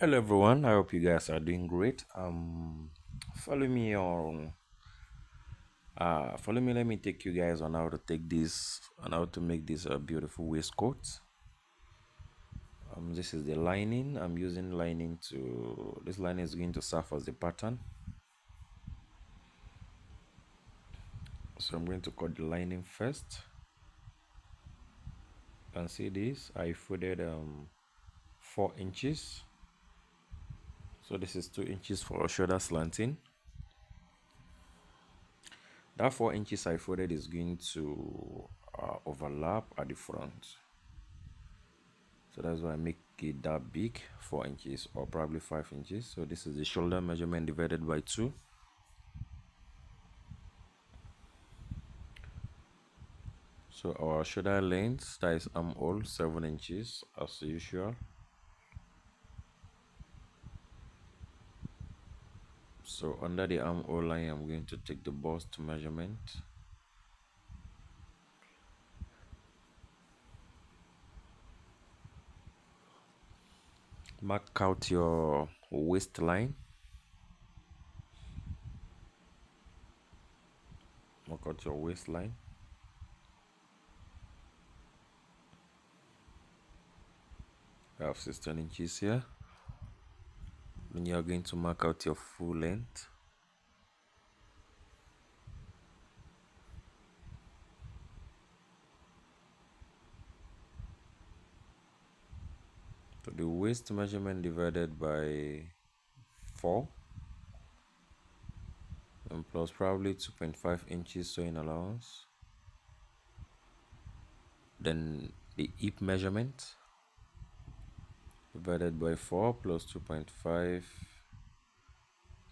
Hello everyone, I hope you guys are doing great. Follow me on follow me. Let me take you guys on how to take this and how to make this a beautiful waistcoat. This is the lining. I'm using lining to this lining is going to serve as the pattern. So I'm going to cut the lining first. You can see this. I folded 4 inches. So this is 2 inches for shoulder slanting. That 4 inches I folded is going to overlap at the front. So that's why I make it that big, 4 inches or probably 5 inches. So this is the shoulder measurement divided by 2. So our shoulder length, that is armhole, 7 inches as usual. So under the armhole line, I'm going to take the bust measurement. Mark out your waistline. Mark out your waistline. I have 16 inches here. Then you are going to mark out your full length. So the waist measurement divided by 4 and plus probably 2.5 inches sewing allowance. Then the hip measurement divided by 4 plus 2.5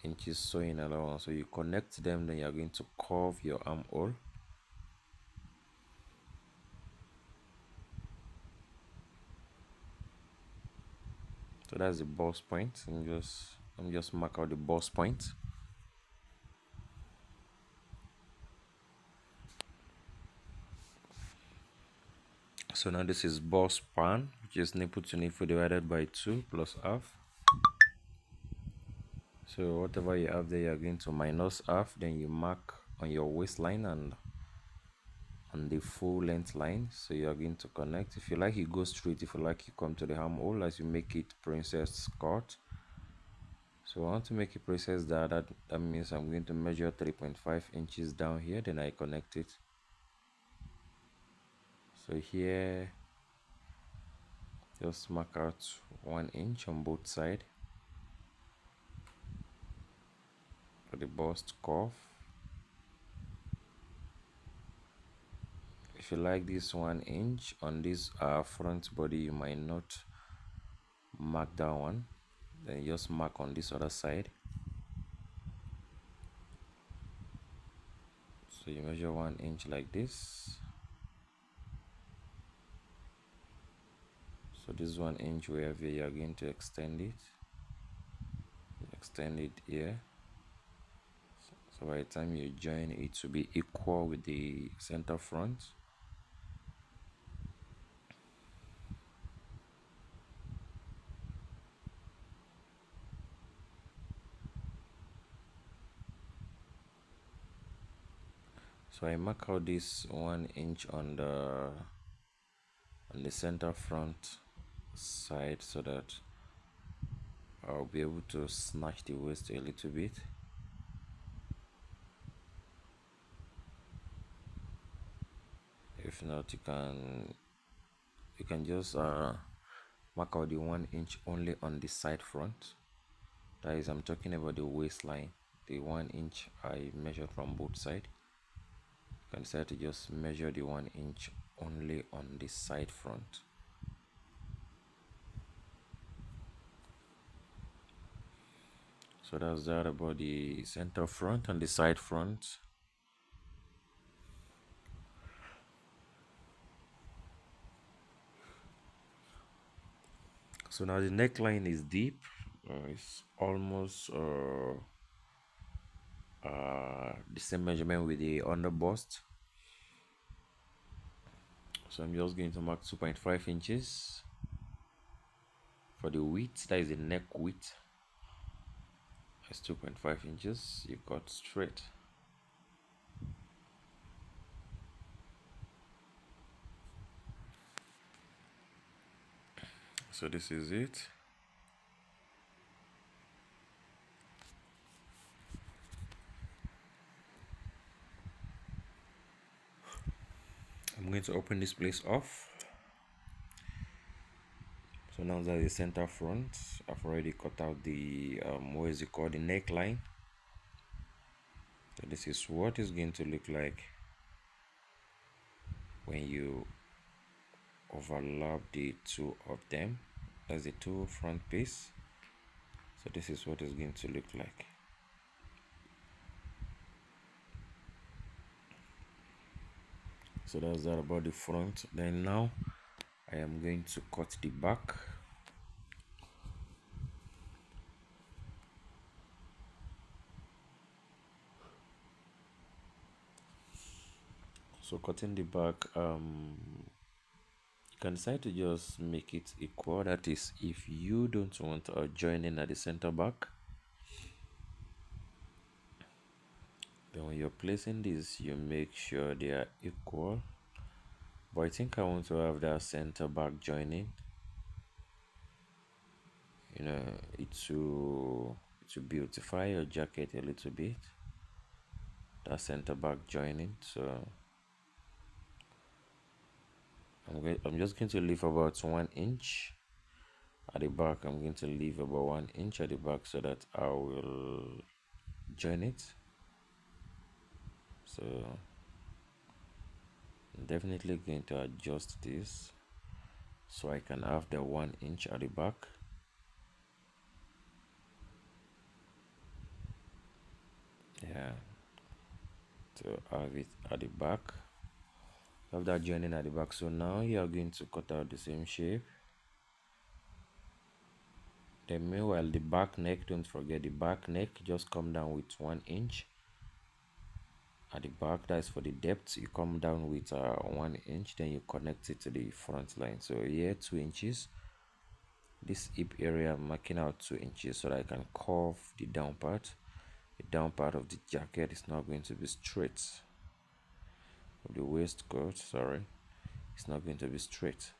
inches sewing allowance. So you connect them, then you're going to curve your armhole. So that's the bust point. I'm just mark out the bust point. So now this is bust span, which is nipple to nipple divided by 2 plus half. So whatever you have there, you're going to minus half, then you mark on your waistline and on the full length line. So you're going to connect. If you like, you go straight. If you like, you come to the armhole as you make it princess cut. So I want to make it princess that means I'm going to measure 3.5 inches down here, then I connect it. So here, just mark out 1 inch on both sides for the bust curve. If you like this 1 inch on this front body, you might not mark that one, then you just mark on this other side. So you measure 1 inch like this. So this 1 inch wherever you are going to extend it, here. So by the time you join, it will be equal with the center front. So I mark out this 1 inch on the center front side so that I'll be able to snatch the waist a little bit. If not, you can just mark out the 1 inch only on the side front. That is, I'm talking about the waistline. The 1 inch I measured from both sides. You can decide to just measure the 1 inch only on the side front. So that's that about the center front and the side front. So now the neckline is deep. It's almost the same measurement with the under bust. So I'm just going to mark 2.5 inches. For the width, that is the neck width, it's 2.5 inches. You cut straight. So this is it. I'm going to open this place off. So now that the center front, I've already cut out the what is it called, the neckline. So this is what it's going to look like when you overlap the two of them. That's the two front piece. So this is what it's going to look like. So that's that about the front. Then now I am going to cut the back. So cutting the back, you can decide to just make it equal. That is, if you don't want a joining at the center back, then when you're placing this, you make sure they are equal. But I think I want to have that center back joining. You know, to beautify your jacket a little bit. That center back joining. So I'm just going to leave about 1 inch at the back. I'm going to leave about 1 inch at the back so that I will join it. So I'm definitely going to adjust this so I can have the 1 inch at the back. Yeah, to have it at the back. Have that joining at the back. So now you are going to cut out the same shape. Then meanwhile, the back neck, don't forget the back neck, just come down with 1 inch at the back. That's for the depth. You come down with 1 inch, then you connect it to the front line. So here 2 inches. This hip area, I'm marking out 2 inches so that I can curve the down part. The down part of the jacket is not going to be straight. Of the waistcoat, sorry, it's not going to be straight.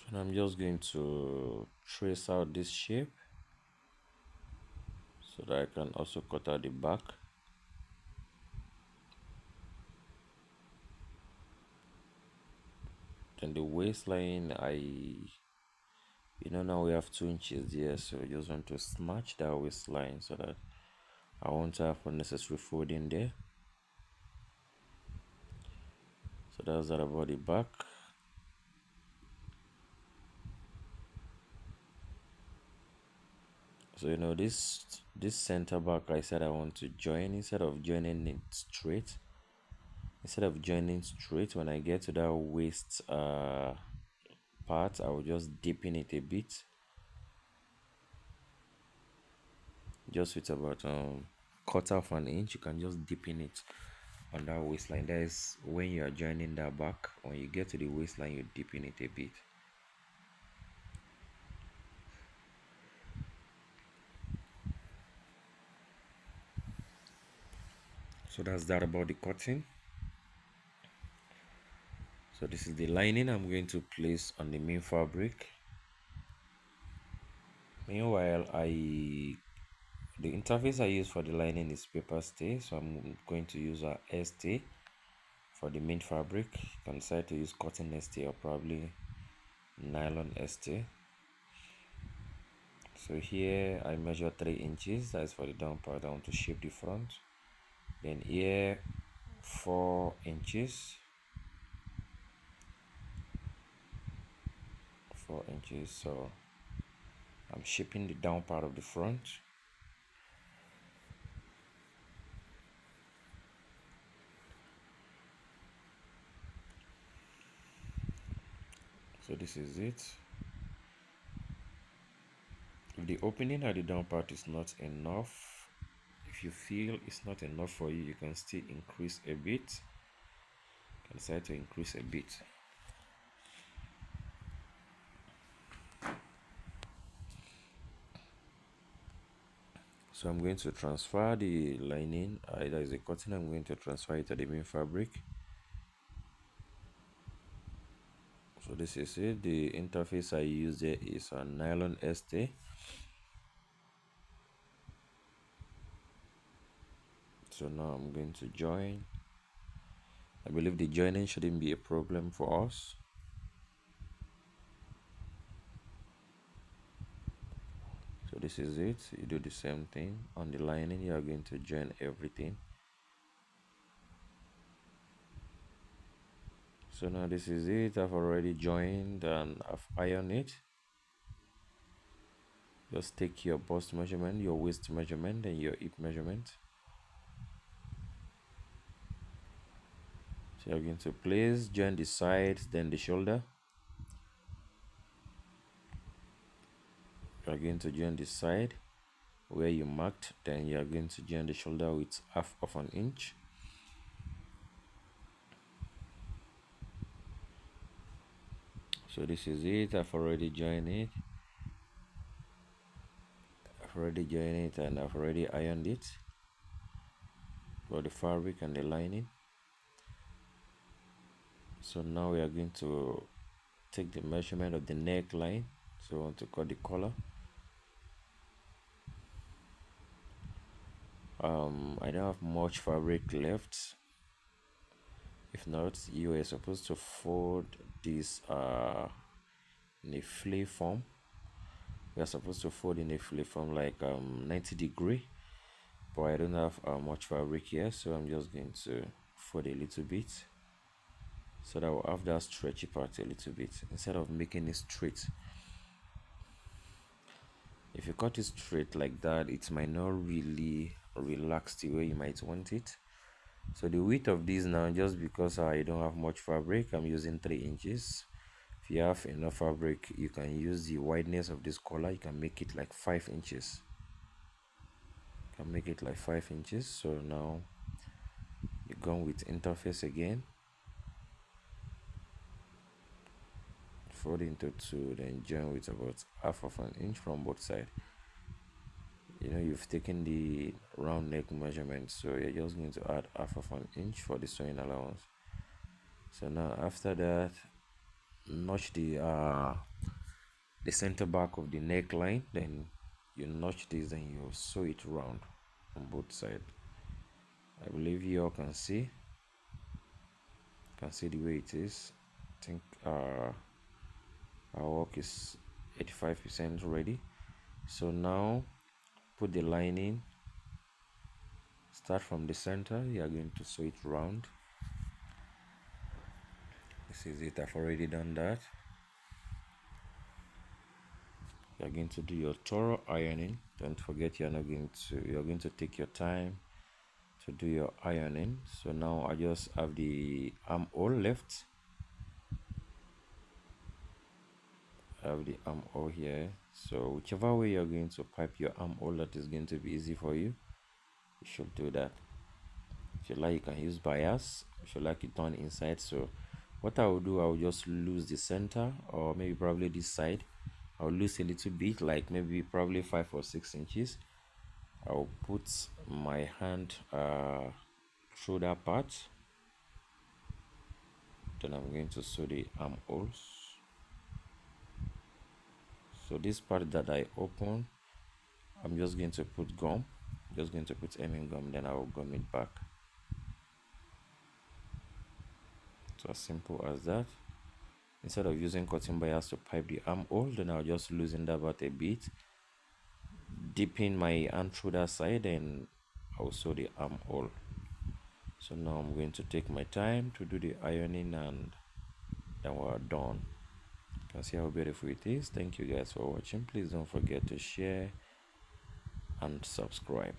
So I'm just going to trace out this shape so that I can also cut out the back. Then the waistline, now we have 2 inches here, so I just want to snatch that waistline so that I won't have unnecessary folding there. So that's that about the back. So this center back, I said I want to join. Instead of joining straight, when I get to that waist part, I will just deepen it a bit, just with about quarter of an inch. You can just deepen it on that waistline. That is when you are joining that back. When you get to the waistline, you deepen it a bit. So that's that about the cutting. So this is the lining I'm going to place on the main fabric. Meanwhile, the interface I use for the lining is paper stay, so I'm going to use a stay for the main fabric. You can decide to use cotton stay or probably nylon stay. So here I measure 3 inches. That is for the down part. I want to shape the front. Then here 4 inches. 4 inches. So I'm shaping the down part of the front. So this is it. If the opening at the down part is not enough, if you feel it's not enough for you, you can still increase a bit. I decided to increase a bit. So I'm going to transfer the lining, either is a cotton, I'm going to transfer it to the main fabric. So this is it. The interface I use there is a nylon ST. So now I'm going to join. I believe the joining shouldn't be a problem for us. So this is it. You do the same thing on the lining. You are going to join everything. So now this is it. I've already joined and I've ironed it. Just take your bust measurement, your waist measurement, and your hip measurement. So you're going to place, join the sides, then the shoulder. You're going to join the side where you marked, then you're going to join the shoulder with half of an inch. So this is it. I've already joined it. And I've already ironed it for the fabric and the lining. So now we are going to take the measurement of the neckline. So I want to cut the collar. I don't have much fabric left. If not, you are supposed to fold this in a flay form. We are supposed to fold in a flay form like 90 degree, but I don't have much fabric here, so I'm just going to fold a little bit so that we'll have that stretchy part a little bit instead of making it straight. If you cut it straight like that, it might not really relax the way you might want it. So the width of this now, just because I don't have much fabric, I'm using 3 inches. If you have enough fabric, you can use the wideness of this collar. You can make it like 5 inches. So now you're going with interface again, fold into 2, then join with about half of an inch from both sides. You've taken the round neck measurement, so you're just going to add half of an inch for the sewing allowance. So now after that, notch the center back of the neckline, then you notch this and you sew it round on both sides. I believe you all can see the way it is. I think our work is 85% ready. So now put the lining, start from the center. You are going to sew it round. This is it. I've already done that. You're going to do your thorough ironing. Don't forget you're going to take your time to do your ironing. So now I just have the armhole left. I have the armhole here. So whichever way you're going to pipe your armhole that is going to be easy for you, you should do that. If you like, you can use bias. If you like, you turn inside. So what I will do, I will just lose the center, or maybe probably this side. I'll lose a little bit, like maybe probably 5 or 6 inches. I'll put my hand through that part. Then I'm going to sew the armholes. So this part that I open, I'm just going to put gum. Just going to put gum, then I will gum it back. So as simple as that. Instead of using cotton bias to pipe the armhole, then I'll just loosen that part a bit, dipping my hand through that side, and I'll sew the armhole. So now I'm going to take my time to do the ironing, and then we're done. You can see how beautiful it is. Thank you guys for watching. Please don't forget to share and subscribe.